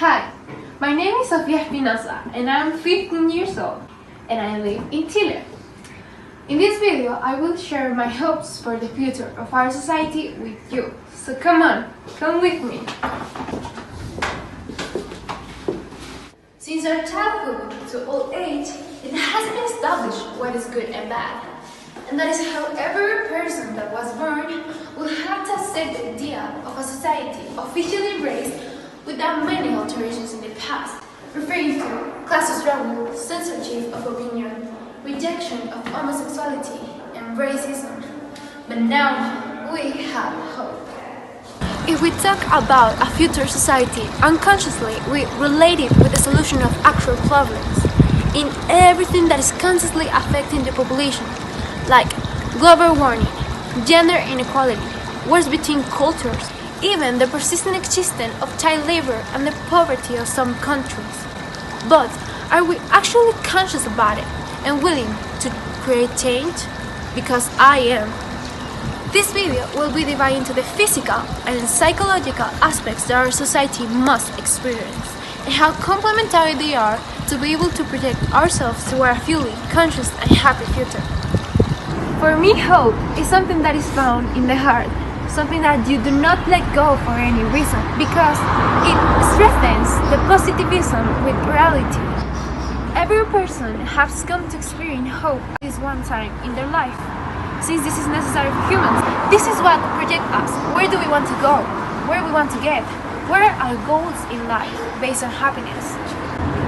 Hi, my name is Sofía Espinoza and I'm 15 years old and I live in Chile. In this video, I will share my hopes for the future of our society with you. So come on, come with me. Since our childhood to old age, it has been established what is good and bad. And that is how every person that was born will have to accept the idea of a society officially raised without many alterations in the past, referring to class struggle, censorship of opinion, rejection of homosexuality, and racism. But now we have hope. If we talk about a future society, unconsciously we relate it with the solution of actual problems in everything that is constantly affecting the population, like global warming, gender inequality, wars between cultures, even the persistent existence of child labor and the poverty of some countries. But are we actually conscious about it and willing to create change? Because I am. This video will be divided into the physical and psychological aspects that our society must experience, and how complementary they are to be able to project ourselves toward a fully conscious and happy future. For me, hope is something that is found in the heart, something that you do not let go for any reason, because it strengthens the positivism with reality. Every person has come to experience hope at least one time in their life. Since this is necessary for humans, this is what projects us. Where do we want to go? Where we want to get? What are our goals in life based on happiness?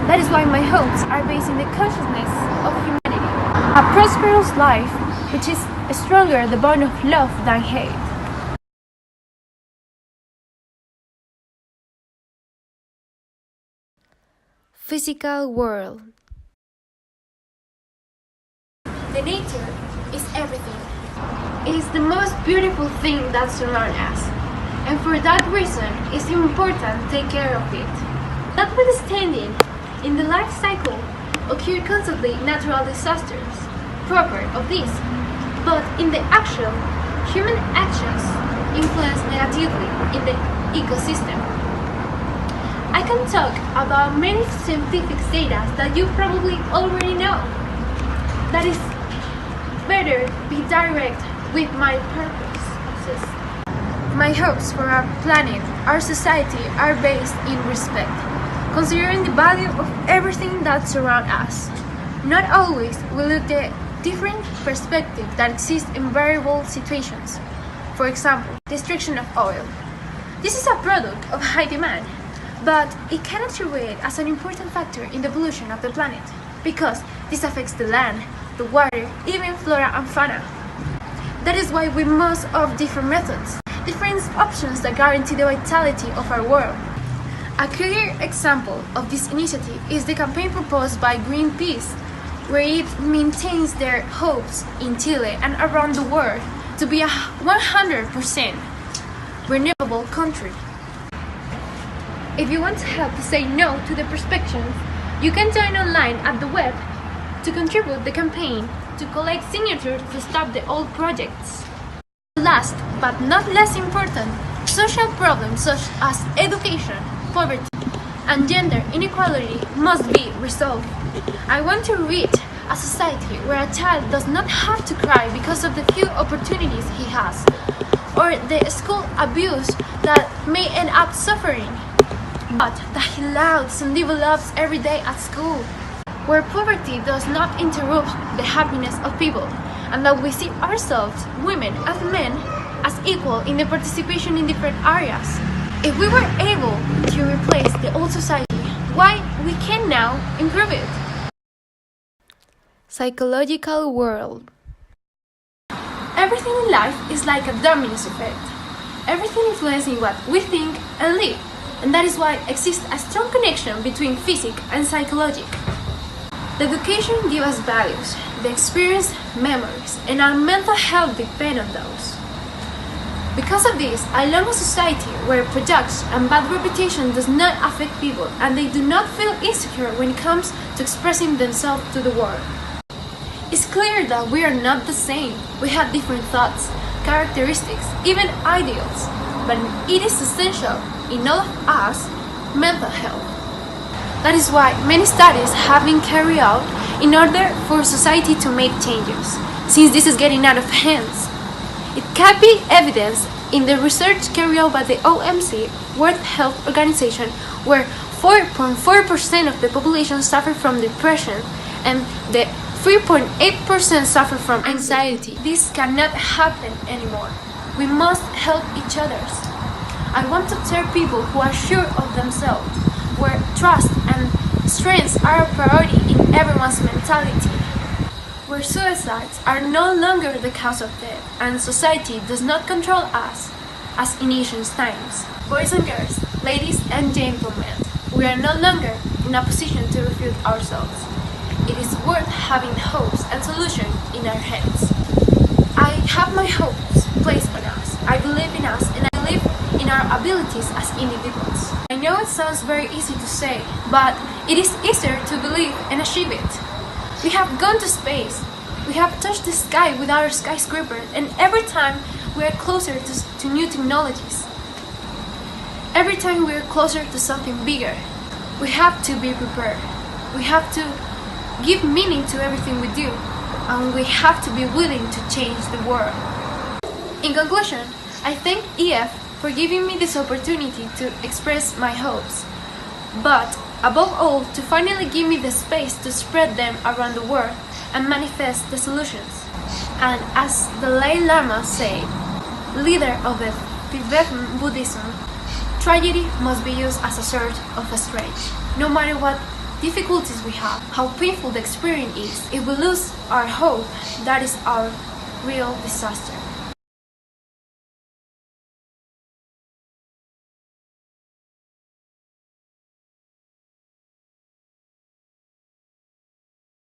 That is why my hopes are based in the consciousness of humanity. A prosperous life which is stronger the bond of love than hate. Physical world. The nature is everything. It is the most beautiful thing that surrounds us, and for that reason it's important to take care of it. Notwithstanding, in the life cycle occur constantly natural disasters, proper of this, but in the actual, human actions influence negatively in the ecosystem. I can talk about many scientific data that you probably already know. That is better be direct with my purpose. My hopes for our planet, our society are based in respect, considering the value of everything that surrounds us. Not always will look the different perspective that exists in variable situations. For example, the extraction of oil. This is a product of high demand, but it cannot be treated as an important factor in the evolution of the planet, because this affects the land, the water, even flora and fauna. That is why we must have different methods, different options that guarantee the vitality of our world. A clear example of this initiative is the campaign proposed by Greenpeace, where it maintains their hopes in Chile and around the world to be a 100% renewable country. If you want to help to say no to the prescriptions, you can join online at the web to contribute the campaign to collect signatures to stop the old projects. Last but not less important, social problems such as education, poverty, and gender inequality must be resolved. I want to reach a society where a child does not have to cry because of the few opportunities he has, or the school abuse that may end up suffering, but that he loves and develops every day at school, where poverty does not interrupt the happiness of people, and that we see ourselves, women and men, as equal in the participation in different areas. If we were able to replace the old society, why we can now improve it? Psychological world. Everything in life is like a domino effect. Everything influencing what we think and live, and that is why exists a strong connection between physics and psychology. The education gives us values, the experience, memories, and our mental health depend on those. Because of this, I love a society where prejudice and bad reputation does not affect people and they do not feel insecure when it comes to expressing themselves to the world. It's clear that we are not the same. We have different thoughts, characteristics, even ideals, but it is essential in all of us mental health. That is why many studies have been carried out in order for society to make changes, since this is getting out of hands. It can be evidenced in the research carried out by the OMC, World Health Organization, where 4.4% of the population suffer from depression and the 3.8% suffer from anxiety. This cannot happen anymore. We must help each other. I want to tell people who are sure of themselves, where trust and strengths are a priority in everyone's mentality, where suicides are no longer the cause of death and society does not control us as in ancient times. Boys and girls, ladies and gentlemen, we are no longer in a position to refute ourselves. It is worth having hopes and solutions in our hands. I have my hopes placed on us. I believe in us and I believe in our abilities as individuals. I know it sounds very easy to say, but it is easier to believe and achieve it. We have gone to space. We have touched the sky with our skyscraper, and every time we are closer to new technologies. Every time we are closer to something bigger. We have to be prepared. We have to give meaning to everything we do, and we have to be willing to change the world. In conclusion, I thank EF for giving me this opportunity to express my hopes, but above all, to finally give me the space to spread them around the world and manifest the solutions. And as the Dalai Lama said, leader of the Tibetan Buddhism, tragedy must be used as a source of strength. No matter what difficulties we have, how painful the experience is, if we lose our hope, that is our real disaster.